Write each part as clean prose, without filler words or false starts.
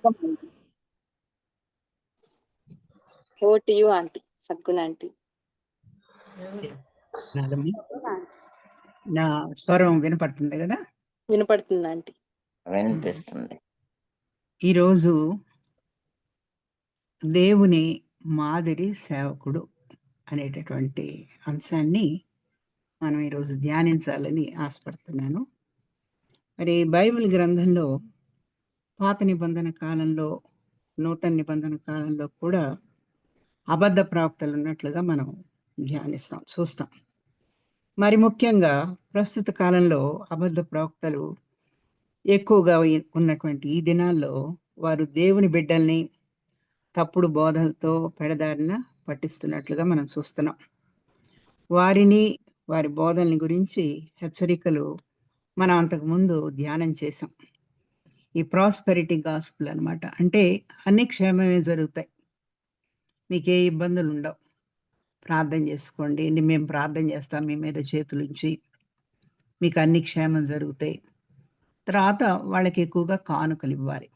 నమస్కారం. ఓ to you aunty, సద్గుణ aunty. నా స్వరం వినపడుతుంది కదా? వినపడుతుంది ఆంటీ. వినిపిస్తుంది. ఈరోజు దేవుని మాదిరి సేవకుడు అనేటటువంటి అంశాన్ని మనం ఈరోజు ధ్యానించాలని ఆశపడుతున్నాను. మరి బైబిల్ గ్రంథంలో పాత నిబంధన కాలంలో, నూతన నిబంధన కాలంలో కూడా అబద్ధ ప్రవక్తలు ఉన్నట్లుగా మనం చూస్తాం. మరి ముఖ్యంగా ప్రస్తుత కాలంలో అబద్ధ ప్రవక్తలు ఎక్కువగా ఉన్నటువంటి ఈ దినాల్లో వారు దేవుని బిడ్డల్ని తప్పుడు బోధలతో పెడదారిన పట్టిస్తున్నట్లుగా మనం చూస్తున్నాం. వారి బోధల్ని గురించి హెచ్చరికలు మనం అంతకుముందు ధ్యానం చేసాం. ఈ ప్రాస్పెరిటీ గాస్పుల్ అనమాట. అంటే అన్ని క్షేమమే జరుగుతాయి, మీకే ఇబ్బందులు ఉండవు, ప్రార్థన చేసుకోండి, మేము ప్రార్థన చేస్తాం మీ మీద చేతులుంచి, మీకు అన్ని క్షేమం జరుగుతాయి. తర్వాత వాళ్ళకి ఎక్కువగా కానుకలు ఇవ్వాలి.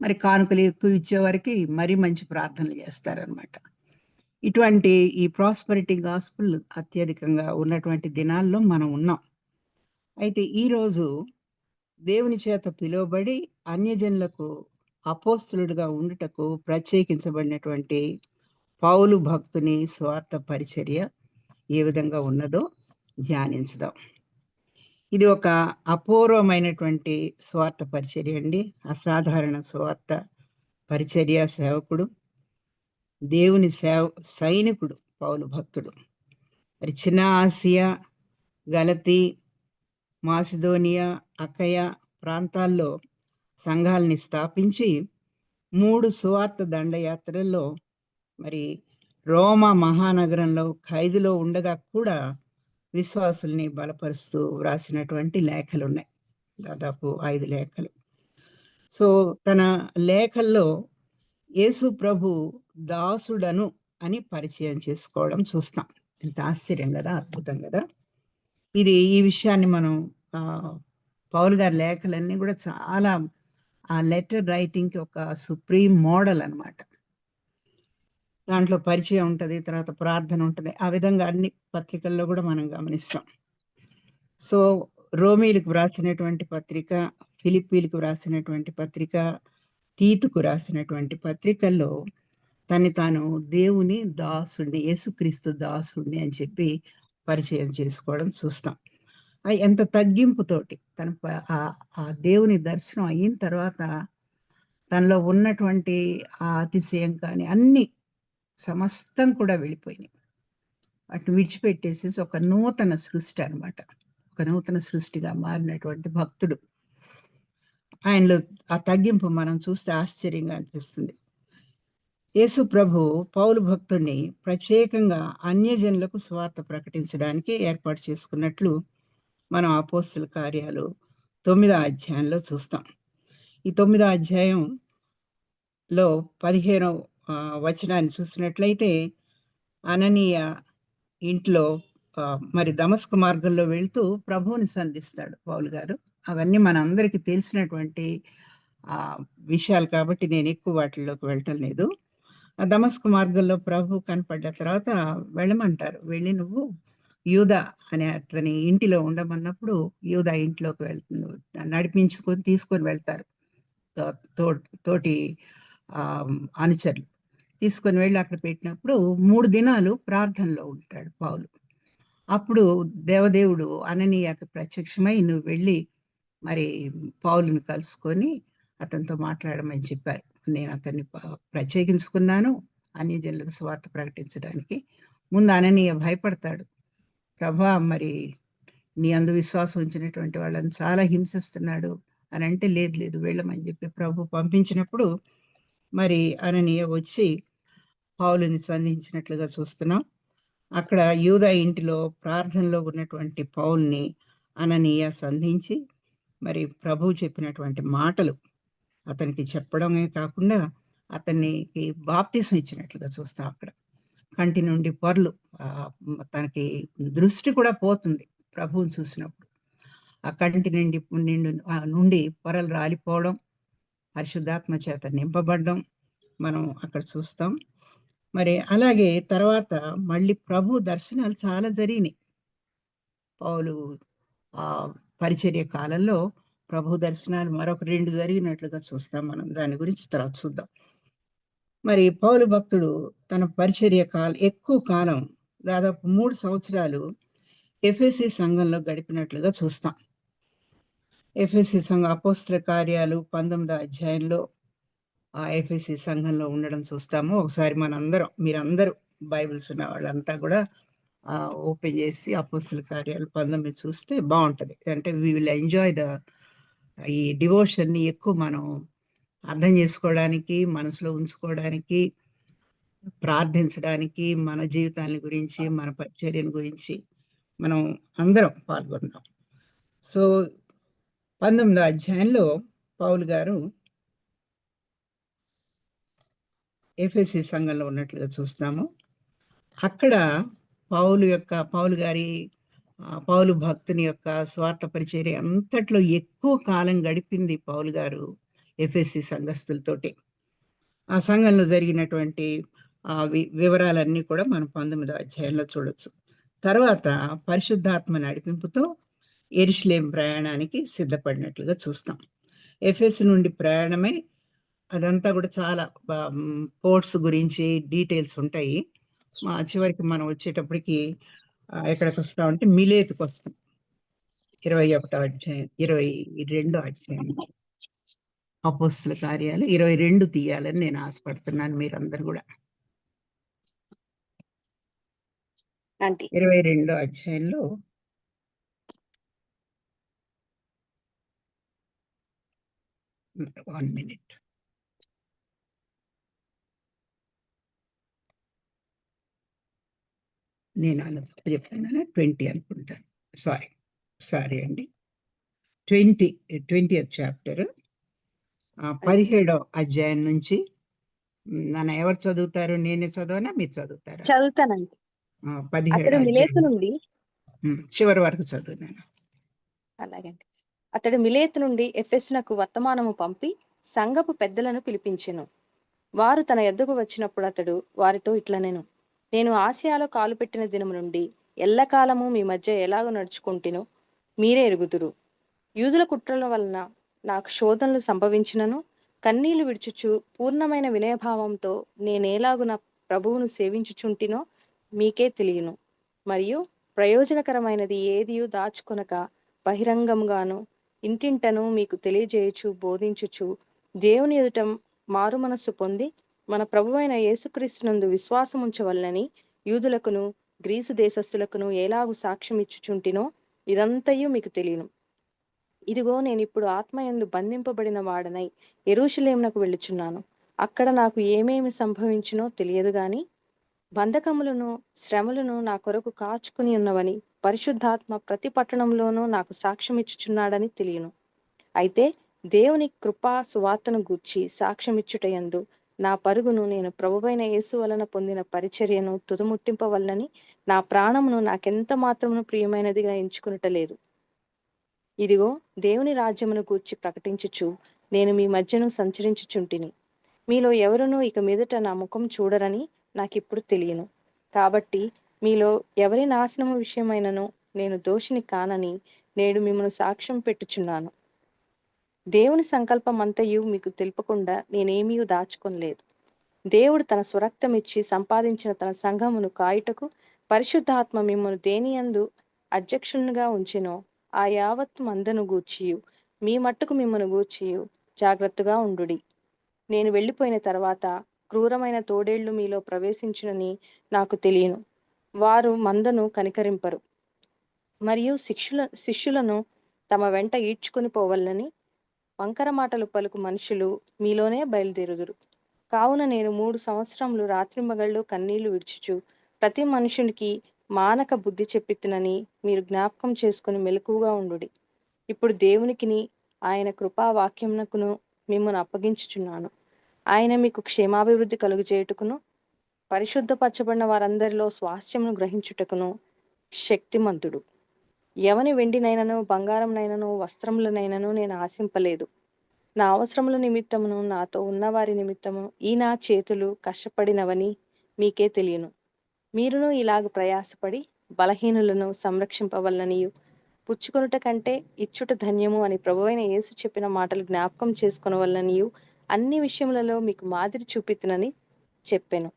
మరి కానుకలు ఎక్కువ ఇచ్చేవారికి మరీ మంచి ప్రార్థనలు చేస్తారనమాట. ఇటువంటి ఈ ప్రాస్పెరిటీ గాస్పుల్ అత్యధికంగా ఉన్నటువంటి దినాల్లో మనం ఉన్నాం. అయితే ఈరోజు దేవుని చేత పిలువబడి అన్యజనులకు అపోస్తులుడిగా ఉండుటకు ప్రత్యేకించబడినటువంటి పౌలు భక్తుని స్వార్థ పరిచర్య ఏ విధంగా ఉన్నదో ధ్యానించుదాం. ఇది ఒక అపూర్వమైనటువంటి స్వార్థ పరిచర్య అండి. అసాధారణ స్వార్థ పరిచర్య సేవకుడు, దేవుని సైనికుడు పౌలు భక్తుడు. మరి చిన్న ఆసియా, గలతీ, మాసిదోనియా, అకయ ప్రాంతాల్లో సంఘాలని స్థాపించి 3 సువార్త దండయాత్రల్లో మరి రోమా మహానగరంలో ఖైదులో ఉండగా కూడా విశ్వాసుల్ని బలపరుస్తూ వ్రాసినటువంటి లేఖలు ఉన్నాయి, దాదాపు 5 లేఖలు. సో తన లేఖల్లో యేసు ప్రభు దాసుడను అని పరిచయం చేసుకోవడం చూస్తాం. ఎంత ఆశ్చర్యం కదా, అద్భుతం కదా. ఈ విషయాన్ని మనం పౌలు గారి లేఖలన్నీ కూడా చాలా ఆ లెటర్ రైటింగ్కి ఒక సుప్రీం మోడల్ అనమాట. దాంట్లో పరిచయం ఉంటుంది, తర్వాత ప్రార్థన ఉంటుంది. ఆ విధంగా అన్ని పత్రికల్లో కూడా మనం గమనిస్తాం. సో రోమీలకు వ్రాసినటువంటి పత్రిక, ఫిలిప్పీలకు వ్రాసినటువంటి పత్రిక, తీతుకు రాసినటువంటి పత్రికల్లో తాను దేవుని దాసుడిని, యేసుక్రీస్తు దాసుడిని అని చెప్పి పరిచయం చేసుకోవడం చూస్తాం. ఎంత తగ్గింపుతోటి ఆ దేవుని దర్శనం అయిన తర్వాత తనలో ఉన్నటువంటి ఆ అతిశయం కానీ అన్ని సమస్తం కూడా వెళ్ళిపోయినాయి. వాటిని విడిచిపెట్టేసేసి ఒక నూతన సృష్టి అనమాట, ఒక నూతన సృష్టిగా మారినటువంటి భక్తుడు. ఆయనలో ఆ తగ్గింపు మనం చూస్తే ఆశ్చర్యంగా అనిపిస్తుంది. యేసు ప్రభు పౌలు భక్తుడిని ప్రత్యేకంగా అన్యజనులకు స్వార్థ ప్రకటించడానికి ఏర్పాటు చేసుకున్నట్లు మనం అపోస్తుల కార్యాలు 9వ అధ్యాయంలో చూస్తాం. ఈ 9వ అధ్యాయంలో 15వ వచనాన్ని చూసినట్లయితే, అననీయ ఇంట్లో మరి దమస్కు మార్గంలో వెళ్తూ ప్రభువుని సంధిస్తాడు పౌలు గారు. అవన్నీ మనందరికీ తెలిసినటువంటి విషయాలు కాబట్టి నేను ఎక్కువ వాటిల్లోకి వెళ్ళటం లేదు. ఆ దమస్కు మార్గంలో ప్రభు కనపడ్డ తర్వాత వెళ్ళమంటారు. వెళ్ళి నువ్వు యూదా అనే అతని ఇంటిలో ఉండమన్నప్పుడు యూదా ఇంట్లోకి నడిపించుకొని తీసుకొని వెళ్తారు తోటి అనుచరులు. తీసుకొని వెళ్ళి అక్కడ పెట్టినప్పుడు 3 దినాలు ప్రార్థనలో ఉంటాడు పౌలు. అప్పుడు దేవదేవుడు అననీయకు ప్రత్యక్షమై, నువ్వు వెళ్ళి మరి పౌలుని కలుసుకొని అతనితో మాట్లాడమని చెప్పారు. నేను అతన్ని ప్రత్యేకించుకున్నాను అన్యజనులకు స్వార్థ ప్రకటించడానికి. ముందు అననీయ భయపడతాడు. ప్రభా, మరి నీ అందు విశ్వాసం ఉంచినటువంటి వాళ్ళని చాలా హింసిస్తున్నాడు అని అంటే, లేదు వెళ్ళమని చెప్పి ప్రభు పంపించినప్పుడు మరి అననీయ వచ్చి పౌలుని సంధించినట్లుగా చూస్తున్నాం. అక్కడ యూదా ఇంటిలో ప్రార్థనలో ఉన్నటువంటి పౌల్ని అననీయ సంధించి మరి ప్రభువు చెప్పినటువంటి మాటలు అతనికి చెప్పడమే కాకుండా అతనికి బాప్తిసం ఇచ్చినట్లుగా చూస్తాం. అక్కడ కంటి నుండి పొరలు, తనకి దృష్టి కూడా పోతుంది ప్రభువుని చూసినప్పుడు. ఆ కంటి నుండి పొరలు రాలిపోవడం, పరిశుద్ధాత్మ చేత నింపబడ్డం మనం అక్కడ చూస్తాం. మరి అలాగే తర్వాత మళ్ళీ ప్రభు దర్శనాలు చాలా జరిగినాయి. పౌలు పరిచర్య కాలంలో ప్రభు దర్శనాలు మరొక 2 జరిగినట్లుగా చూస్తాం మనం. దాని గురించి తర్వాత చూద్దాం. మరి పౌలు భక్తుడు తన పరిచర్య ఎక్కువ కాలం దాదాపు 3 సంవత్సరాలు ఎఫెసీ సంఘంలో గడిపినట్లుగా చూస్తాం. ఎఫెసీ సంఘ అపోస్తల కార్యాలు 19వ అధ్యాయంలో ఆ ఎఫెసీ సంఘంలో ఉండడం చూస్తాము. ఒకసారి మీరందరూ బైబిల్స్ ఉన్న వాళ్ళంతా కూడా ఓపెన్ చేసి అపోస్తల కార్యాలు 19 చూస్తే బాగుంటది. అంటే వి విల్ ఎంజాయ్ ఈ డివోషన్ని ఎక్కువ మనం అర్థం చేసుకోవడానికి, మనసులో ఉంచుకోవడానికి, ప్రార్థించడానికి, మన జీవితాల గురించి, మన పరిచర్యను గురించి మనం అందరం పాల్గొందాం. సో 19వ అధ్యాయంలో పౌలు గారు ఎఫెసీ సంఘంలో ఉన్నట్లుగా చూస్తాము. అక్కడ పౌలు భక్తుని యొక్క స్వార్థ పరిచర్య అంతట్లో ఎక్కువ కాలం గడిపింది పౌలు గారు ఎఫెసీ సంఘస్థులతోటి. ఆ సంఘంలో జరిగినటువంటి వివరాలన్నీ కూడా మనం 19వ అధ్యాయంలో చూడొచ్చు. తర్వాత పరిశుద్ధాత్మ నడిపింపుతో యెరూషలేము ప్రయాణానికి సిద్ధపడినట్లుగా చూస్తాం. ఎఫెసు నుండి ప్రయాణమే అదంతా కూడా చాలా పోర్ట్స్ గురించి డీటెయిల్స్ ఉంటాయి. చివరికి మనం వచ్చేటప్పటికి ఎక్కడికి వస్తామంటే మిలేతుకి వస్తాం. 21వ అధ్యాయం 22 అధ్యాయం అపోస్తల కార్యాలు 22 తీయాలని నేను ఆశపడుతున్నాను మీరందరూ కూడా. ఆంటీ 22వ అధ్యాయంలో వన్ మినిట్. నేను చెప్తున్నాను 20 అనుకుంటాను. సారీ అండి. 20th చాప్టర్ 17వ అధ్యాయం నుంచి నన్ను ఎవరు చదువుతారు? నేనే చదవనా మీరు చదువుతారా? చదువుతానండి. 17వ అతడు మిలేతు అధ్యాయం నుండి చివరి వరకు చదువున్నాను. అలాగండి. అతడు మిలేతు నుండి ఎఫెసునకు వర్తమానము పంపి సంఘపు పెద్దలను పిలిపించెను. వారు తన యొద్దకు వచ్చినప్పుడు అతడు వారితో ఇట్లనెను, నేను ఆసియాలో కాలు పెట్టిన దినము నుండి ఎల్లకాలము మీ మధ్య ఎలాగ నడుచుకుంటేనో మీరే ఎరుగుదురు. యూదుల కుట్రల వలన నాకు శోధనలు సంభవించినను కన్నీళ్లు విడుచుచు పూర్ణమైన వినయభావంతో నేనేలాగున ప్రభువును సేవించుచుంటినో మీకే తెలియను. మరియు ప్రయోజనకరమైనది ఏదియూ దాచుకొనక బహిరంగంగాను ఇంటింటను మీకు తెలియజేయుచు బోధించుచు దేవుని ఎదుట మారు మనస్సు పొంది మన ప్రభువైన యేసుక్రీస్తునందు విశ్వాసముంచవలనని యూదులకును గ్రీసు దేశస్థులకును ఎలాగు సాక్ష్యం ఇచ్చుచుంటినో ఇదంతయు మీకు తెలియను. ఇదిగో నేనిప్పుడు ఆత్మయందు బంధింపబడిన వాడనై యెరూషలేమునకు వెళ్ళుచున్నాను. అక్కడ నాకు ఏమేమి సంభవించునో తెలియదు గాని బంధకములను శ్రమలను నా కొరకు కాచుకుని ఉన్నవని పరిశుద్ధాత్మ ప్రతి పట్టణంలోనూ నాకు సాక్ష్యమిచ్చుచున్నాడని తెలియను. అయితే దేవుని కృపా సువార్తను గూర్చి సాక్ష్యమిచ్చుటయందు నా పరుగును నేను ప్రభువైన యేసు వలన పొందిన పరిచర్యను తుదముట్టింపవలనని నా ప్రాణమును నాకెంత మాత్రమును ప్రియమైనదిగా ఎంచుకునటలేదు. ఇదిగో దేవుని రాజ్యమును గూర్చి ప్రకటించుచు నేను మీ మధ్యను సంచరించుచుంటిని. మీలో ఎవరునూ ఇక మీదట నా ముఖం చూడరని నాకిప్పుడు తెలియను. కాబట్టి మీలో ఎవరి నాశనము విషయమైనను నేను దోషిని కానని నేడు మిమ్మను సాక్ష్యం పెట్టుచున్నాను. దేవుని సంకల్పం అంతయు మీకు తెలుపకుండా నేనేమీ దాచుకొనలేదు. దేవుడు తన స్వరక్తమిచ్చి సంపాదించిన తన సంఘమును కాయుటకు పరిశుద్ధాత్మ మిమ్మల్ని దేనియందు అధ్యక్షునిగా ఉంచెనో ఆ యావత్ మందను గూర్చియు మీ మట్టుకు మిమ్మను గూర్చియు జాగ్రత్తగా ఉండుడి. నేను వెళ్ళిపోయిన తర్వాత క్రూరమైన తోడేళ్లు మీలో ప్రవేశించునని నాకు తెలియను. వారు మందను కనికరింపరు. మరియు శిష్యులను తమ వెంట ఈడ్చుకొని పోవలనని వంకర మాటలు పలుకు మనుషులు మీలోనే బయలుదేరుదురు. కావున నేను 3 సంవత్సరములు రాత్రింబగళ్ళు కన్నీళ్లు విడుచుచు ప్రతి మనుషునికి మానక బుద్ధి చెప్పితినని మీరు జ్ఞాపకం చేసుకుని మెలకువగా ఉండుడి. ఇప్పుడు దేవునికిని ఆయన కృపా వాక్యమునకును మిమ్మల్ని అప్పగించుచున్నాను. ఆయన మీకు క్షేమాభివృద్ధి కలుగజేయుటకును పరిశుద్ధపరచబడిన వారందరిలో స్వాస్థ్యమును గ్రహించుటకును శక్తిమంతుడు. ఎవని వెండినైనను బంగారంనైనను వస్త్రములనైనను నేను ఆశింపలేదు. నా అవసరముల నిమిత్తమును నాతో ఉన్నవారి నిమిత్తము ఈ నా చేతులు కష్టపడినవని మీకే తెలియను. మీరును ఇలాగ ప్రయాసపడి బలహీనులను సంరక్షింపవలననియు పుచ్చుకొనుట కంటే ఇచ్చుట ధన్యము అని ప్రభువైన యేసు చెప్పిన మాటలు జ్ఞాపకం చేసుకొనవలననియు అన్ని విషయములలో మీకు మాదిరి చూపితునని చెప్పెను.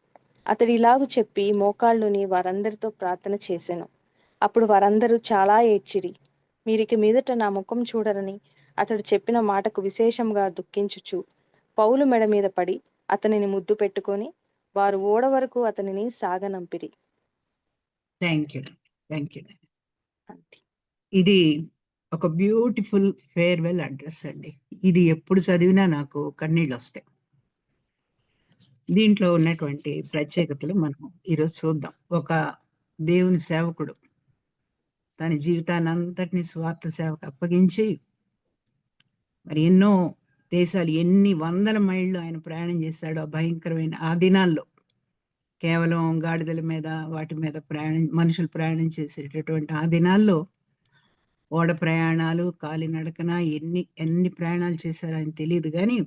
అతడు ఇలాగు చెప్పి మోకాళ్ళుని వారందరితో ప్రార్థన చేసెను. అప్పుడు వారందరూ చాలా ఏడ్చిరి. మీరిక మీదట నా ముఖం చూడరని అతడు చెప్పిన మాటకు విశేషంగా దుఃఖించుచు పౌలు మెడ మీద పడి అతనిని ముద్దు పెట్టుకొని వారు ఓడ వరకు అతనిని సాగనంపిరి. Thank you. Thank you. అంతే. ఇది ఒక బ్యూటిఫుల్ ఫేర్వెల్ అడ్రస్ అండి. ఇది ఎప్పుడు చదివినా నాకు కన్నీళ్ళు వస్తాయి. దీంట్లో ఉన్నటువంటి ప్రత్యేకతలు మనం ఈరోజు చూద్దాం. ఒక దేవుని సేవకుడు తన జీవితాన్ని అంతటిని స్వార్థ సేవకు అప్పగించి మరి ఎన్నో దేశాలు, ఎన్ని వందల మైళ్ళు ఆయన ప్రయాణం చేశాడు. ఆ భయంకరమైన ఆ దినాల్లో కేవలం గాడిదల మీద వాటి మీద మనుషులు ప్రయాణం చేసేటటువంటి ఆ దినాల్లో ఓడ ప్రయాణాలు, కాలినడకన ఎన్ని ప్రయాణాలు చేశారో ఆయన తెలియదు కానీ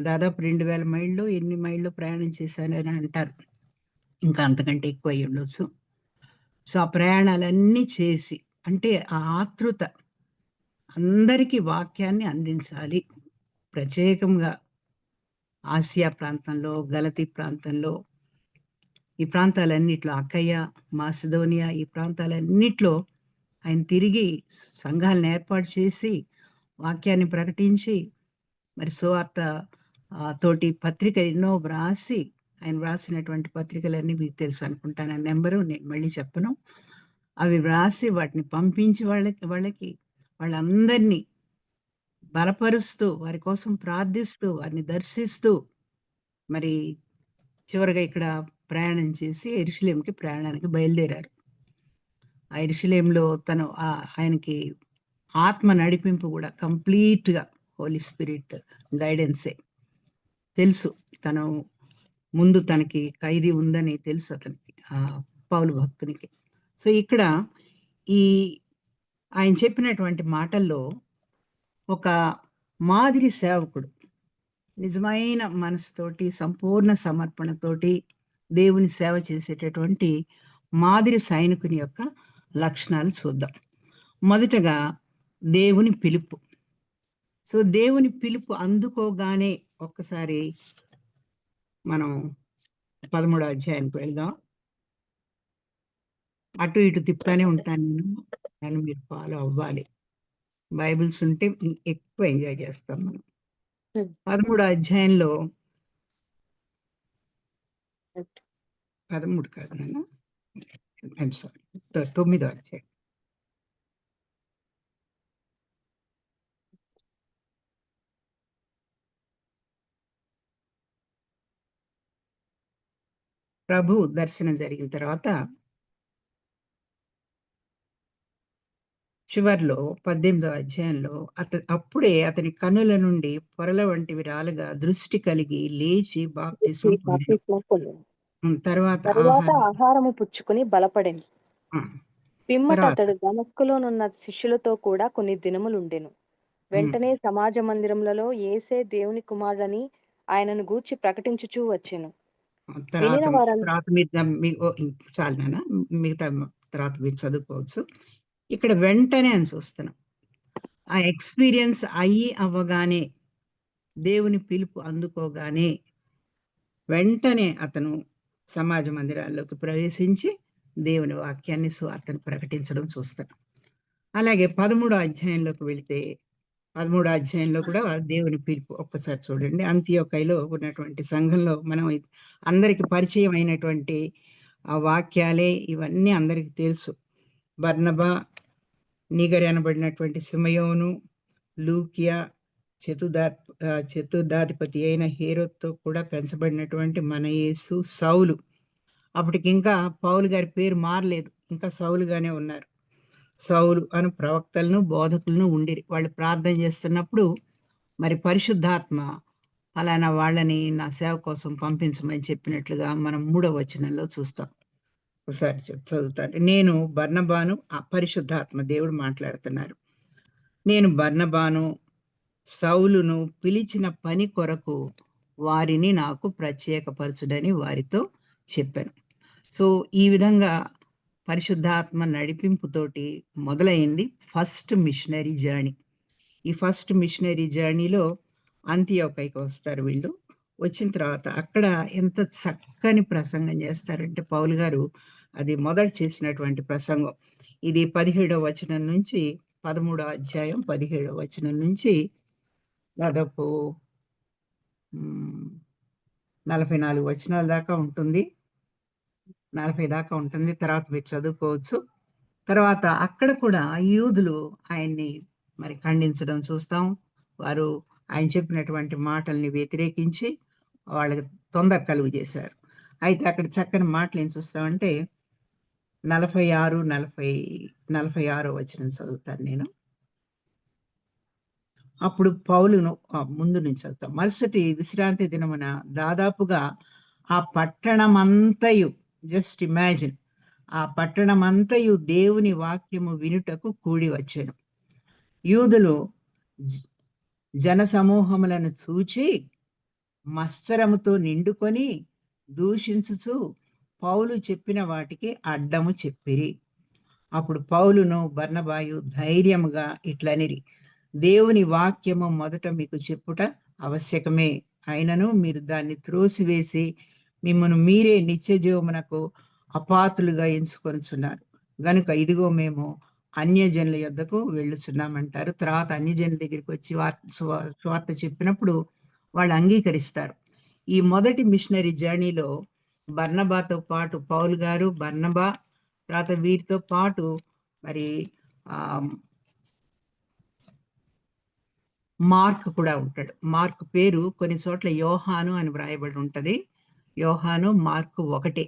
దాదాపు 2000 మైళ్ళు ఎన్ని మైళ్ళు ప్రయాణం చేశారని అంటారు. ఇంకా అంతకంటే ఎక్కువ అయి ఉండొచ్చు. సో ఆ ప్రయాణాలన్నీ చేసి, అంటే ఆ ఆతృత, అందరికీ వాక్యాన్ని అందించాలి. ప్రత్యేకంగా ఆసియా ప్రాంతంలో, గలతీ ప్రాంతంలో, ఈ ప్రాంతాలన్నిట్లో, అకయ్య, మాసిదోనియా, ఈ ప్రాంతాలన్నిట్లో ఆయన తిరిగి సంఘాలను ఏర్పాటు చేసి వాక్యాన్ని ప్రకటించి మరి సువార్త తోటి పత్రిక ఎన్నో వ్రాసి, ఆయన వ్రాసినటువంటి పత్రికలన్నీ మీకు తెలుసు అనుకుంటాను. ఆ నెంబరు నేను మళ్ళీ చెప్పను. అవి వ్రాసి వాటిని పంపించి వాళ్ళందరినీ బలపరుస్తూ, వారి కోసం ప్రార్థిస్తూ, వారిని దర్శిస్తూ మరి చివరిగా ఇక్కడ ప్రయాణం చేసి యెరూషలేముకి ప్రయాణానికి బయలుదేరారు. ఆ యెరూషలేములో ఆయనకి ఆత్మ నడిపింపు కూడా కంప్లీట్‌గా హోలీ స్పిరిట్ గైడెన్సే. తెలుసు తను ముందు తనకి ఖైదీ ఉందని తెలుసు అతనికి, పౌలు భక్తునికి. సో ఇక్కడ ఆయన చెప్పినటువంటి మాటల్లో ఒక మాదిరి సేవకుడు నిజమైన మనసుతోటి, సంపూర్ణ సమర్పణతోటి దేవుని సేవ చేసేటటువంటి మాదిరి సైనికుని యొక్క లక్షణాలు చూద్దాం. మొదటగా దేవుని పిలుపు. సో దేవుని పిలుపు అందుకోగానే ఒక్కసారి మనం 13వ అధ్యాయానికి వెళ్దాం. అటు ఇటు తిప్పుతానే ఉంటాను నేను, మీరు ఫాలో అవ్వాలి. బైబిల్స్ ఉంటే ఎక్కువ ఎంజాయ్ చేస్తాం మనం. 13వ అధ్యాయంలో 13 కాదు నాన్న, ఐఎమ్ సారీ, 9వ అధ్యాయం. ప్రభు దర్శనం జరిగిన తర్వాత చివర్లో 18వ అధ్యాయంలో అప్పుడే అతని కన్నుల నుండి పొరల వంటివి రాలగా దృష్టి కలిగి లేచి బాప్తిస్మం పొందెను. తర్వాత ఆహారము పుచ్చుకుని బలపడెను. పిమ్మట తర్వాత అతడు దమస్కులోనున్న శిష్యులతో కూడా కొన్ని దినములుండెను. వెంటనే సమాజ మందిరములలో యేసే దేవుని కుమారుడని ఆయనను గూర్చి ప్రకటించుచూ వచ్చెను. వినిన తర్వాత చాలు నాన్న, మిగతా తర్వాత మీరు చదువుకోవచ్చు. ఇక్కడ వెంటనే అని చూస్తున్నాం. ఆ ఎక్స్పీరియన్స్ అవ్వగానే, దేవుని పిలుపు అందుకోగానే వెంటనే అతను సమాజ మందిరాల్లోకి ప్రవేశించి దేవుని వాక్యాన్ని, సువార్తను ప్రకటించడం చూస్తాం. అలాగే 13వ అధ్యాయంలోకి వెళితే 13వ అధ్యాయంలో కూడా దేవుని పిలుపు ఒక్కసారి చూడండి. అంతియోకయలో ఉన్నటువంటి సంఘంలో మనం అందరికి పరిచయం అయినటువంటి ఆ వాక్యాలే ఇవన్నీ అందరికి తెలుసు. బర్నబా, నీగర్ అనబడినటువంటి సిమయోను, లూకియా, చతుర్థాధిపతి అయిన హేరోద్తో కూడా పెంచబడినటువంటి మన యేసు, సౌలు. అప్పటికి ఇంకా పౌలు గారి పేరు మారలేదు, ఇంకా సౌలుగానే ఉన్నారు. సౌలు అను ప్రవక్తలను, బోధకులను ఉండిరి. వాళ్ళు ప్రార్థన చేస్తున్నప్పుడు మరి పరిశుద్ధాత్మ అలానా వాళ్ళని నా సేవ కోసం పంపించమని చెప్పినట్లుగా మనం 3వ వచనంలో చూస్తాం. ఒకసారి చదువుతాను. నేను బర్నబాను, పరిశుద్ధాత్మ దేవుడు మాట్లాడుతున్నారు. నేను బర్నబాను సౌలును పిలిచిన పని కొరకు వారిని నాకు ప్రత్యేకపరచుడని వారితో చెప్పాను. సో ఈ విధంగా పరిశుద్ధాత్మ నడిపింపుతోటి మొదలైంది ఫస్ట్ మిషనరీ జర్నీ. ఈ ఫస్ట్ మిషనరీ జర్నీలో అంతియోకైకి వస్తారు వీళ్ళు. వచ్చిన తర్వాత అక్కడ ఎంత చక్కని ప్రసంగం చేస్తారంటే పౌలు గారు, అది మొదట చేసినటువంటి ప్రసంగం. ఇది 17వ వచనం నుంచి 13వ అధ్యాయం 17వ వచనం నుంచి దాదాపు 44 వచనాల దాకా ఉంటుంది. 40 దాకా ఉంటుంది. తర్వాత మీరు చదువుకోవచ్చు. తర్వాత అక్కడ కూడా యూదులు ఆయన్ని మరి ఖండించడం చూస్తాం. వారు ఆయన చెప్పినటువంటి మాటల్ని వ్యతిరేకించి వాళ్ళకి తొందర కలుగు చేశారు. అయితే అక్కడ చక్కని మాటలు ఏం చూస్తామంటే 46 వచనం చదువుతాను నేను. అప్పుడు పౌలును ముందు నుంచి చదువుతాం. మరుసటి విశ్రాంతి దినమున దాదాపుగా ఆ పట్టణమంతయు, జస్ట్ ఇమాజిన్, ఆ పట్టణమంతయు దేవుని వాక్యము వినుటకు కూడి వచ్చెను. యూదులు జన సమూహములను చూచి మత్సరముతో నిండుకొని దూషించుచు పౌలు చెప్పిన వాటికి అడ్డము చెప్పిరి. అప్పుడు పౌలును బర్నబాయు ధైర్యముగా ఇట్లనిరి, దేవుని వాక్యము మొదట మీకు చెప్పుట ఆవశ్యకమే, అయినను మీరు దాన్ని త్రోసివేసి మిమ్మను మీరే నిత్య జీవమునకు అపాత్రులుగా ఎంచుకొనుచున్నారు. గనుక ఇదిగో మేము అన్యజనుల యొద్దకు వెళ్ళుచున్నామంటారు. తర్వాత అన్యజనుల దగ్గరికి వచ్చి స్వార్థ చెప్పినప్పుడు వాళ్ళు అంగీకరిస్తారు. ఈ మొదటి మిషనరీ జర్నీలో బర్నబాతో పాటు పౌలు గారు, బర్నబా, తర్వాత వీరితో పాటు మరి మార్క్ కూడా ఉంటాడు. మార్క్ పేరు కొన్ని చోట్ల యోహాను అని వ్రాయబడి ఉంటది. యోహాను, మార్క్ ఒకటే.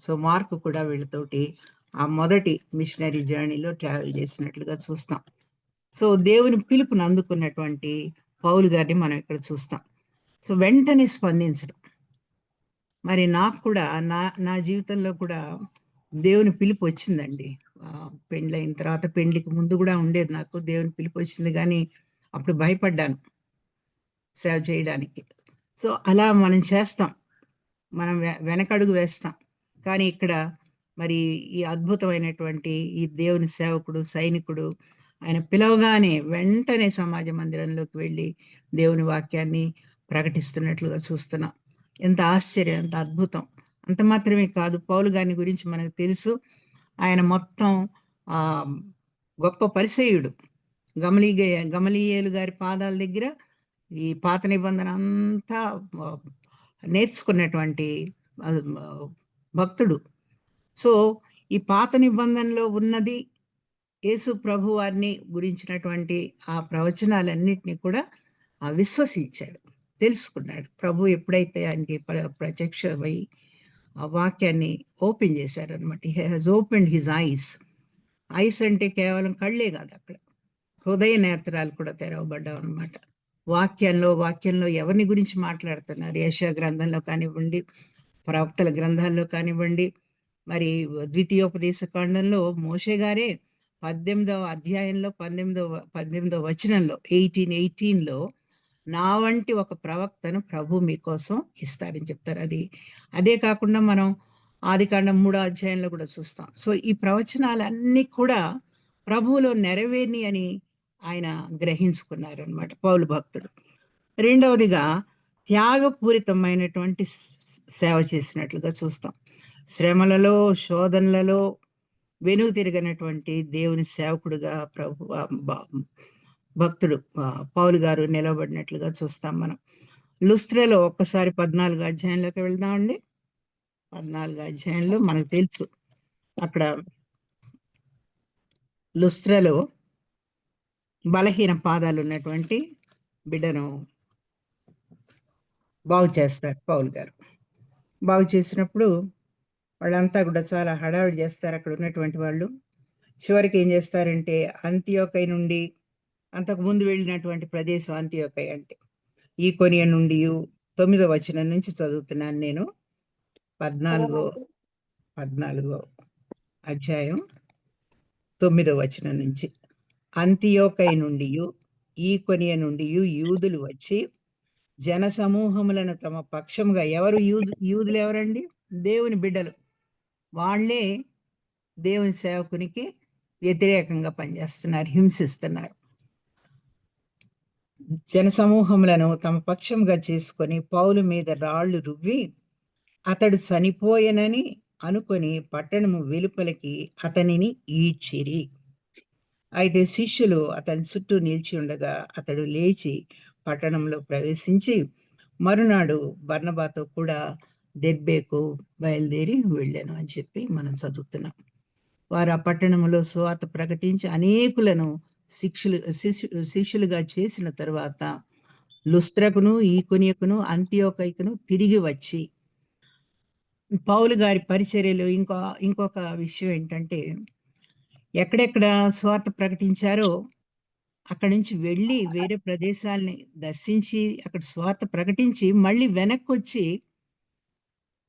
సో మార్క్ కూడా వీళ్ళతోటి ఆ మొదటి మిషనరీ జర్నీలో ట్రావెల్ చేసినట్లుగా చూస్తాం. సో దేవుని పిలుపుని అందుకున్నటువంటి పౌలు గారిని మనం ఇక్కడ చూస్తాం. సో వెంటనే స్పందించడం. మరి నాకు కూడా నా జీవితంలో కూడా దేవుని పిలుపు వచ్చిందండి. పెండ్లైన తర్వాత, పెండ్లికి ముందు కూడా ఉండేది నాకు దేవుని పిలుపు వచ్చింది, కానీ అప్పుడు భయపడ్డాను సేవ చేయడానికి. సో అలా మనం చేస్తాం, మనం వెనకడుగు వేస్తాం. కానీ ఇక్కడ మరి ఈ అద్భుతమైనటువంటి ఈ దేవుని సేవకుడు, సైనికుడు, ఆయన పిలవగానే వెంటనే సమాజ మందిరంలోకి వెళ్ళి దేవుని వాక్యాన్ని ప్రకటిస్తున్నట్లుగా చూస్తున్నాం. ఎంత ఆశ్చర్యం, ఎంత అద్భుతం! అంత మాత్రమే కాదు, పౌలు గారిని గురించి మనకు తెలుసు. ఆయన మొత్తం గొప్ప పరిసయ్యుడు. గమలీయేలు గారి పాదాల దగ్గర ఈ పాత నిబంధన అంతా నేర్చుకున్నటువంటి భక్తుడు. సో ఈ పాత నిబంధనలో ఉన్నది యేసు ప్రభు వారిని గురించినటువంటి ఆ ప్రవచనాలన్నిటినీ కూడా విశ్వసించాడు, తెలుసుకున్నాడు. ప్రభు ఎప్పుడైతే ఆయనకి ప్రత్యక్షమై ఆ వాక్యాన్ని ఓపెన్ చేశారు అనమాట. He has opened his eyes. Ice అంటే కేవలం కళ్ళే కాదు, అక్కడ హృదయ నేత్రాలు కూడా తెరవబడ్డావు అనమాట. వాక్యంలో ఎవరిని గురించి మాట్లాడుతున్నారు? యెషయా గ్రంథంలో కానివ్వండి, ప్రవక్తల గ్రంథాల్లో కానివ్వండి, మరి ద్వితీయోపదేశ కాండంలో మోషే గారే 18వ అధ్యాయంలో 18వ వచనంలో 18:18లో నా వంటి ఒక ప్రవక్తను ప్రభు మీకోసం ఇస్తారని చెప్తారు. అదే కాకుండా మనం ఆదికాండం 3వ అధ్యాయంలో కూడా చూస్తాం. సో ఈ ప్రవచనాలన్నీ కూడా ప్రభువులో నెరవేర్ని అని ఆయన గ్రహించుకున్నారు అనమాట పౌలు భక్తుడు. రెండవదిగా త్యాగపూరితమైనటువంటి సేవ చేసినట్లుగా చూస్తాం. శ్రమలలో, శోధనలలో వెనుక తిరిగినటువంటి దేవుని సేవకుడుగా భక్తుడు పౌలు గారు నిలబడినట్లుగా చూస్తాం మనం. లుస్త్రలో ఒక్కసారి 14వ అధ్యాయంలోకి వెళ్దామండి. 14వ అధ్యాయంలో మనకు తెలుసు, అక్కడ లుస్త్రలో బలహీన పాదాలు ఉన్నటువంటి బిడ్డను బాగు చేస్తారు పౌలు గారు. బాగు చేసినప్పుడు వాళ్ళంతా కూడా చాలా హడావిడి చేస్తారు అక్కడ ఉన్నటువంటి వాళ్ళు. చివరికి ఏం చేస్తారంటే అంతియోకై నుండి, అంతకు ముందు వెళ్ళినటువంటి ప్రదేశం అంతియోకై అంటే ఈకొనియ నుండి 9వ వచనం నుంచి చదువుతున్నాను నేను. 14వ అధ్యాయం 9వ వచనం నుంచి. అంతియోకై నుండి ఈకొనియ నుండి యూదులు వచ్చి జనసమూహములను తమ పక్షముగా ఎవరు యూదులు ఎవరండి? దేవుని బిడ్డలు. వాళ్ళే దేవుని సేవకునికి వ్యతిరేకంగా పనిచేస్తున్నారు, హింసిస్తున్నారు. జనసమూహములను తమ పక్షముగా చేసుకొని పౌలు మీద రాళ్లు రువ్వి అతడు చనిపోయెనని అనుకొని పట్టణము వెలుపలికి అతనిని ఈడ్చిరి. అయితే శిష్యులు అతని చుట్టూ నిలిచి ఉండగా అతడు లేచి పట్టణంలో ప్రవేశించి మరునాడు బర్నబాతో కూడా దెర్బేకు బయలుదేరి వెళ్ళాను అని చెప్పి మనం చదువుతున్నాం. వారు ఆ పట్టణంలో సువార్త ప్రకటించి అనేకులను శిష్యులుగా చేసిన తరువాత లుస్త్రకును, ఈకొనియకును, అంతియోకయకును తిరిగి వచ్చి పౌలు గారి పరిచర్యలో ఇంకొక విషయం ఏంటంటే, ఎక్కడెక్కడ సువార్త ప్రకటించారో అక్కడి నుంచి వెళ్ళి వేరే ప్రదేశాలని దర్శించి అక్కడ సువార్త ప్రకటించి మళ్ళీ వెనక్కొచ్చి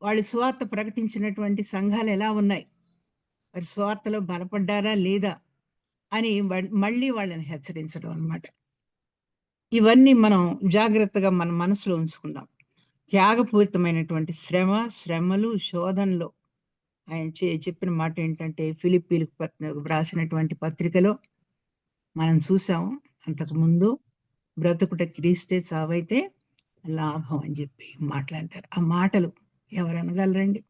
వాళ్ళు సువార్త ప్రకటించినటువంటి సంఘాలు ఎలా ఉన్నాయి, మరి సువార్తలో బలపడ్డారా లేదా అని మళ్ళీ వాళ్ళని హెచ్చరించడం అన్నమాట. ఇవన్నీ మనం జాగ్రత్తగా మన మనసులో ఉంచుకుందాం. త్యాగపూరితమైనటువంటి శ్రమలు, శోధనలో ఆయన చెప్పిన మాట ఏంటంటే, ఫిలిప్పీలకు వ్రాసినటువంటి పత్రికలో మనం చూసాం. అంతకుముందు బ్రతుకుట క్రీస్తే, చావైతే లాభం అని చెప్పి మాట్లాడారు. ఆ మాటలు ఎవరు అనగలరండి?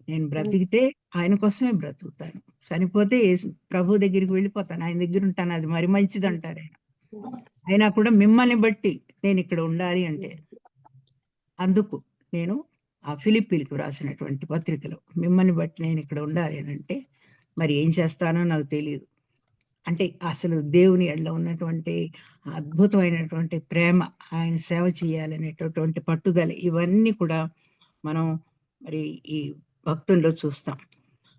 నేను బ్రతికితే ఆయన కోసమే బ్రతుకుతాను, చనిపోతే ప్రభు దగ్గరికి వెళ్ళిపోతాను, ఆయన దగ్గర ఉంటాను, అది మరి మంచిది అంటారు ఆయన. అయినా కూడా మిమ్మల్ని బట్టి నేను ఇక్కడ ఉండాలి అంటే, అందుకు నేను ఆ ఫిలిప్పీలకు రాసినటువంటి పత్రికలో మిమ్మల్ని బట్టి నేను ఇక్కడ ఉండాలి అని అంటే, మరి ఏం చేస్తానో నాకు తెలియదు అంటే, అసలు దేవుని ఎడల ఉన్నటువంటి అద్భుతమైనటువంటి ప్రేమ, ఆయన సేవ చేయాలనేటటువంటి పట్టుదల, ఇవన్నీ కూడా మనం మరి ఈ భక్తుల్లో చూస్తాం.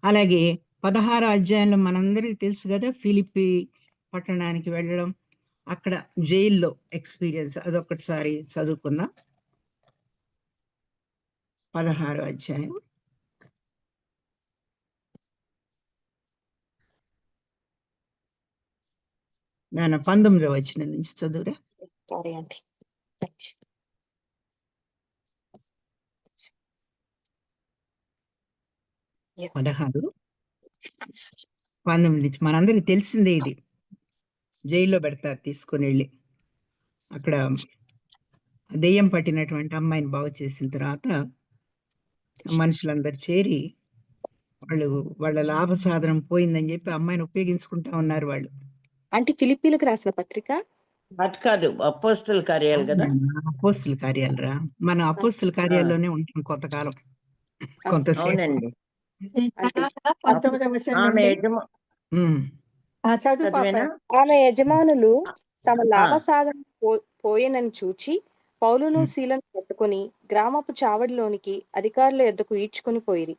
అలాగే 16వ అధ్యాయంలో మనందరికీ తెలుసు కదా, ఫిలిప్పి పట్టణానికి వెళ్ళడం, అక్కడ జైల్లో ఎక్స్పీరియన్స్, అదొకటిసారి చదువుకుందాం. 16వ అధ్యాయం నాన్న 19వ వచనం నుంచి చదువురా. సారీ అండి. 16, 19 నుంచి మనందరికి తెలిసిందే ఇది. జైల్లో పెడతారు తీసుకొని వెళ్ళి. అక్కడ దెయ్యం పట్టినటువంటి అమ్మాయిని బాగు చేసిన తర్వాత మనుషులందరూ చేరి వాళ్ళ లాభ సాధనం పోయిందని చెప్పి అమ్మాయిని ఉపయోగించుకుంటా ఉన్నారు వాళ్ళు. అంటే ఫిలిప్పీలకు రాసిన పత్రిక అది కాదు, అపోస్తుల కార్యాలు కదా. అపోస్తుల కార్యాలు రా, మనం అపోస్తుల కార్యాల్లోనే ఉంటాం కొంతకాలం, కొంతసేపు. అవునండి. ఆమె చదివేనా? ఆమె యజమానులు తమ లాభ సాధన పోయేనని చూచి పౌలును శీలను పట్టుకొని గ్రామపు చావడిలోనికి అధికారుల యొద్దకు ఈడ్చుకొని పోయిరి.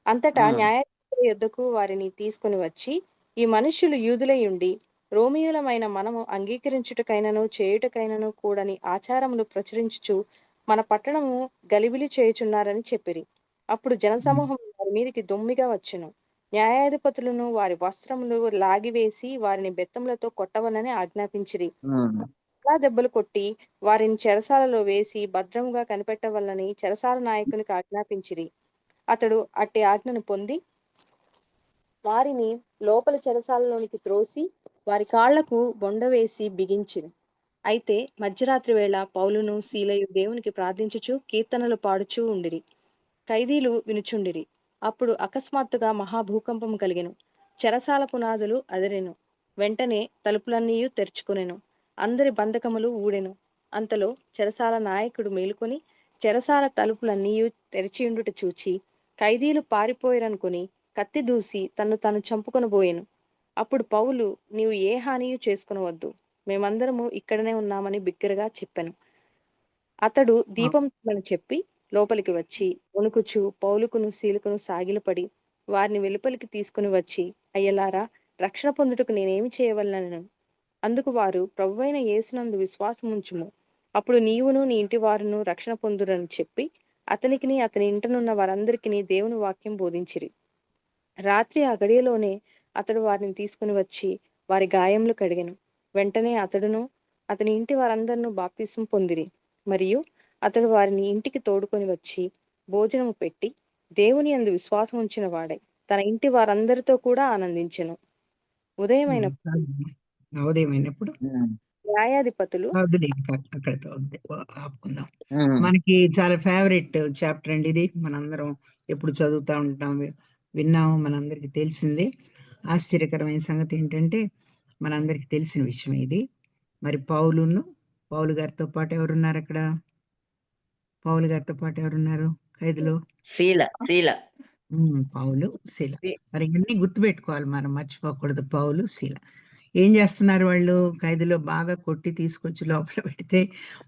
అంతటా న్యాయాధిపతుల యొద్దకు వారిని తీసుకుని వచ్చి, ఈ మనుష్యులు యూదులై ఉండి రోమియోలమైన మనము అంగీకరించుటకైనను చేయుటకైనను కూడని ఆచారములు ప్రచురించుచు మన పట్టణము గలిబిలి చేయుచున్నారని చెప్పిరి. అప్పుడు జనసమూహం వారి మీదికి దొమ్మిగా వచ్చెను. న్యాయాధిపతులను వారి వస్త్రములు లాగివేసి వారిని బెత్తములతో కొట్టవలని ఆజ్ఞాపించిరి. చాలా దెబ్బలు కొట్టి వారిని చెరసాలలో వేసి భద్రముగా కనిపెట్టవలని చెరసాల నాయకునికి ఆజ్ఞాపించిరి. అతడు అట్టి ఆజ్ఞను పొంది వారిని లోపల చెరసాలలోనికి త్రోసి వారి కాళ్లకు బొండ వేసి బిగించిరి. అయితే మధ్యరాత్రి వేళ పౌలును శీలయు దేవునికి ప్రార్థించుచు కీర్తనలు పాడుచూ ఉండిరి. ఖైదీలు వినుచుండిరి. అప్పుడు అకస్మాత్తుగా మహాభూకంపం కలిగెను. చెరసాల పునాదులు అదిరెను. వెంటనే తలుపులన్నీ తెరుచుకొనెను. అందరి బంధకములు ఊడెను. అంతలో చెరసాల నాయకుడు మేలుకొని చెరసాల తలుపులన్నీ తెరిచియుండుట చూచి ఖైదీలు పారిపోయిరనుకుని కత్తి దూసి తన్ను తాను చంపుకొనబోయెను. అప్పుడు పౌలు, నీవు ఏ హానియు చేసుకునవద్దు, మేమందరము ఇక్కడనే ఉన్నామని బిగ్గరగా చెప్పెను. అతడు దీపం చెప్పి లోపలికి వచ్చి వణుకుచు పౌలుకును శీలకును సాగిలపడి వారిని వెలుపలికి తీసుకుని వచ్చి, అయ్యలారా, రక్షణ పొందుటకు నేనేమి చేయవలనను? అందుకు వారు, ప్రభువైన యేసునందు విశ్వాసముంచుము, అప్పుడు నీవును నీ ఇంటి వారును రక్షణ పొందురని చెప్పి అతనికిని అతని ఇంటనున్న వారందరికీ దేవుని వాక్యం బోధించిరి. రాత్రి ఆ గడియలోనే అతడు వారిని తీసుకుని వచ్చి వారి గాయములు కడిగెను. వెంటనే అతడును అతని ఇంటి వారందరినూ బాప్తిసం పొందిరి. మరియు అతడు వారిని ఇంటికి తోడుకొని వచ్చి భోజనము పెట్టి దేవుని యందు విశ్వాసం ఉంచిన వాడై తన ఇంటి వారందరితో కూడా ఆనందించెను. ఉదయమైన ఉదయమైనప్పుడు న్యాయాధిపతులు అక్కడితో ఆపుకుందాం. మనకి చాలా ఫేవరెట్ చాప్టర్ అండి ఇది. మనందరం ఎప్పుడు చదువుతూ ఉంటాం, విన్నాము, మనందరికి తెలిసిందే. ఆశ్చర్యకరమైన సంగతి ఏంటంటే మనందరికి తెలిసిన విషయం ఇది. మరి పౌలు గారితో పాటు ఎవరున్నారు అక్కడ? పౌలు గారితో పాటు ఎవరున్నారు ఖైదులో? శీల పౌలు, శీల. మరి ఇవన్నీ గుర్తుపెట్టుకోవాలి, మనం మర్చిపోకూడదు. పౌలు, శీల ఏం చేస్తున్నారు? వాళ్ళు ఖైదులో బాగా కొట్టి తీసుకొచ్చి లోపల పెడితే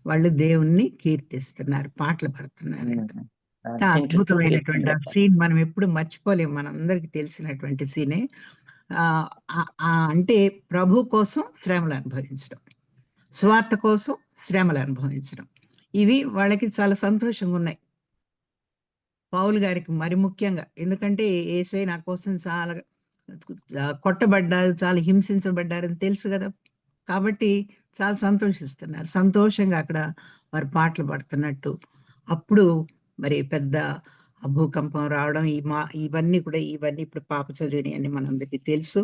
వాళ్ళు దేవుణ్ణి కీర్తిస్తున్నారు, పాటలు పాడుతున్నారు. అద్భుతమైనటువంటి ఆ సీన్ మనం ఎప్పుడు మర్చిపోలేము, మనందరికి తెలిసినటువంటి సీనే. అంటే ప్రభు కోసం శ్రమలు అనుభవించడం, స్వార్థ కోసం శ్రమలు అనుభవించడం, ఇవి వాళ్ళకి చాలా సంతోషంగా ఉన్నాయి. పౌలు గారికి మరి ముఖ్యంగా, ఎందుకంటే యేసయ్య నా కోసం చాలా కొట్టబడ్డారు, చాలా హింసించబడ్డారని తెలుసు కదా. కాబట్టి చాలా సంతోషిస్తున్నారు, సంతోషంగా అక్కడ వారు పాటలు పాడుతున్నట్టు. అప్పుడు మరి పెద్ద భూకంపం రావడం, ఇవన్నీ ఇప్పుడు పాప చదివిని అని మనందరికీ తెలుసు.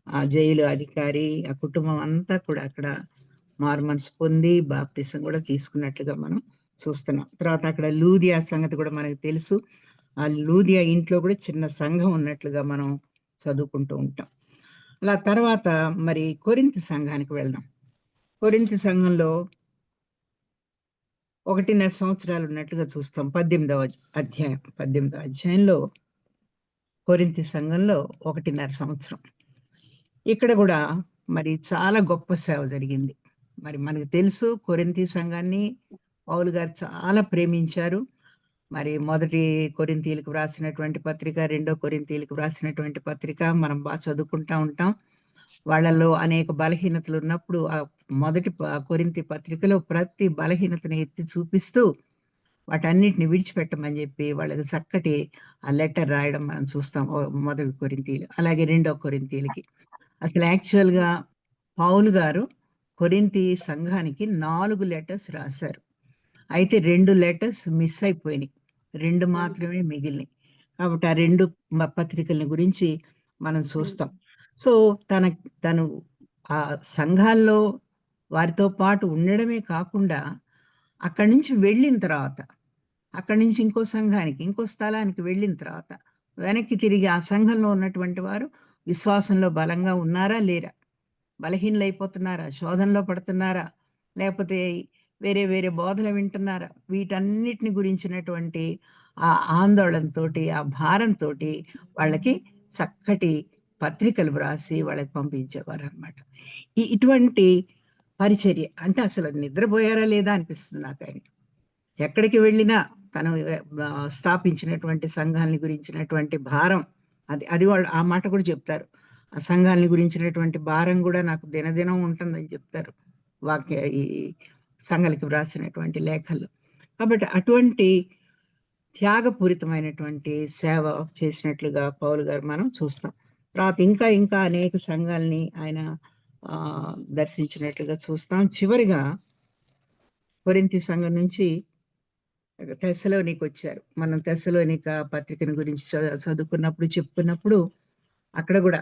ఆ జైలు అధికారి, ఆ కుటుంబం అంతా కూడా అక్కడ మారు మనసు పొంది బాప్తిసం కూడా తీసుకున్నట్లుగా మనం చూస్తున్నాం. తర్వాత అక్కడ లూదియా సంగతి కూడా మనకు తెలుసు. ఆ లూదియా ఇంట్లో కూడా చిన్న సంఘం ఉన్నట్లుగా మనం చదువుకుంటూ ఉంటాం. అలా తర్వాత మరి కొరింథీ సంఘానికి వెళ్దాం. కొరింథీ సంఘంలో 1.5 సంవత్సరాలు ఉన్నట్లుగా చూస్తాం. 18వ అధ్యాయంలో కొరింథీ సంఘంలో 1.5 సంవత్సరం. ఇక్కడ కూడా మరి చాలా గొప్ప సేవ జరిగింది. మరి మనకు తెలుసు, కొరింథీ సంఘాన్ని పౌలు గారు చాలా ప్రేమించారు. మరి 1 కొరింథీలకు వ్రాసినటువంటి పత్రిక, 2 కొరింథీలకు వ్రాసినటువంటి పత్రిక మనం బాగా చదువుకుంటా ఉంటాం. వాళ్ళలో అనేక బలహీనతలు ఉన్నప్పుడు ఆ 1 కొరింథీ పత్రికలో ప్రతి బలహీనతను ఎత్తి చూపిస్తూ వాటన్నిటిని విడిచిపెట్టమని చెప్పి వాళ్ళకి చక్కటి ఆ లెటర్ రాయడం మనం చూస్తాం. 1 కొరింథీలు, అలాగే 2 కొరింథీలకి. అసలు యాక్చువల్గా పౌలు గారు కొరింథీ సంఘానికి 4 లెటర్స్ రాశారు. అయితే 2 లెటర్స్ మిస్ అయిపోయినాయి, 2 మాత్రమే మిగిలినాయి. కాబట్టి ఆ 2 పత్రికల గురించి మనం చూస్తాం. సో తను ఆ సంఘాల్లో వారితో పాటు ఉండడమే కాకుండా అక్కడి నుంచి వెళ్ళిన తర్వాత, అక్కడి నుంచి ఇంకో సంఘానికి, ఇంకో స్థలానికి వెళ్ళిన తర్వాత వెనక్కి తిరిగి ఆ సంఘంలో ఉన్నటువంటి వారు విశ్వాసంలో బలంగా ఉన్నారా లేరా, బలహీనలైపోతున్నారా, శోధనలో పడుతున్నారా, లేకపోతే వేరే వేరే బోధలు వింటున్నారా, వీటన్నిటిని గురించినటువంటి ఆ ఆందోళనతో, ఆ భారంతో వాళ్ళకి చక్కటి పత్రికలు వ్రాసి వాళ్ళకి పంపించేవారు అనమాట. ఇటువంటి పరిచర్య అంటే అసలు నిద్రపోయారా లేదా అనిపిస్తుంది నాకు. ఆయన ఎక్కడికి వెళ్ళినా తను స్థాపించినటువంటి సంఘాలని గురించినటువంటి భారం, అది వాళ్ళు ఆ మాట కూడా చెప్తారు. ఆ సంఘాలని గురించినటువంటి భారం కూడా నాకు దినదినం ఉంటుందని చెప్తారు ఈ సంఘాలకి వ్రాసినటువంటి లేఖల్లో. కాబట్టి అటువంటి త్యాగపూరితమైనటువంటి సేవ చేసినట్లుగా పౌలు గారు మనం చూస్తాం. తర్వాత ఇంకా అనేక సంఘాలని ఆయన దర్శించినట్లుగా చూస్తాం. చివరిగా కొరింథీ సంఘం నుంచి తెస్సలోనికి వచ్చారు. మనం తెస్సలోనిక పత్రికను గురించి చదువుకున్నప్పుడు, చెప్పుకున్నప్పుడు అక్కడ కూడా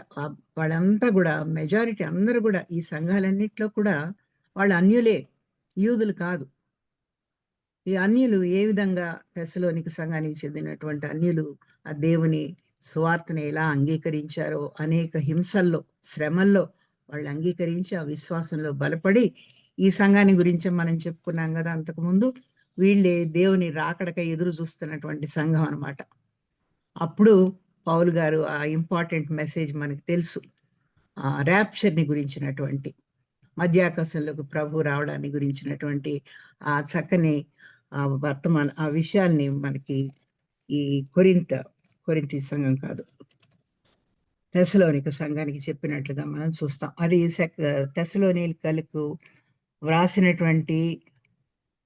వాళ్ళంతా కూడా మెజారిటీ అందరూ కూడా ఈ సంఘాలన్నింటిలో కూడా వాళ్ళు అన్యులే, యూదులు కాదు. ఈ అన్యులు ఏ విధంగా తెస్సలోనిక సంఘానికి చెందినటువంటి అన్యులు ఆ దేవుని సువార్తని ఎలా అంగీకరించారో, అనేక హింసల్లో, శ్రమల్లో వాళ్ళు అంగీకరించి ఆ విశ్వాసంలో బలపడి, ఈ సంఘాన్ని గురించి మనం చెప్పుకున్నాం కదా అంతకుముందు, వీళ్ళే దేవుని రాకడకై ఎదురు చూస్తున్నటువంటి సంఘం అనమాట. అప్పుడు పౌలు గారు ఆ ఇంపార్టెంట్ మెసేజ్ మనకు తెలుసు, ర్యాప్చర్ని గురించినటువంటి, మధ్యాకాశంలోకి ప్రభు రావడాన్ని గురించినటువంటి ఆ చక్కని ఆ విషయాల్ని మనకి ఈ కొరింథీ సంఘం కాదు, తెస్సలోనిక సంఘానికి చెప్పినట్లుగా మనం చూస్తాం. అది తెస్సలోనికలకు వ్రాసినటువంటి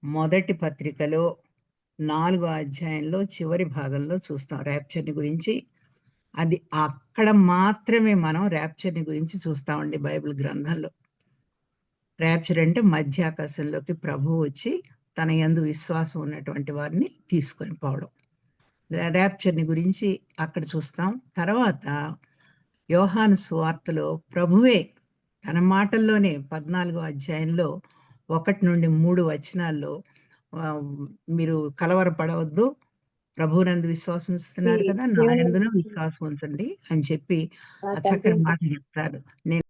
మొదటి పత్రికలో 4వ అధ్యాయంలో చివరి భాగంలో చూస్తాం ర్యాప్చర్ని గురించి. అది అక్కడ మాత్రమే మనం ర్యాప్చర్ని గురించి చూస్తామండి బైబిల్ గ్రంథంలో. ర్యాప్చర్ అంటే మధ్యాకాశంలోకి ప్రభువు వచ్చి తన యందు విశ్వాసం ఉన్నటువంటి వారిని తీసుకొని పోవడం. ర్యాప్చర్‌ని గురించి అక్కడ చూస్తాం. తర్వాత యోహాను సువార్తలో ప్రభువే తన మాటల్లోనే 14వ అధ్యాయంలో 1-3 వచనాల్లో మీరు కలవరపడవద్దు. ప్రభువునందు విశ్వాసం ఉంచుతున్నారు కదా! నా దేవుని యందును విశ్వాసం ఉంచండి అని చెప్పి నా ఆ చక్కని తండ్రి మాట చెప్తారు. నేను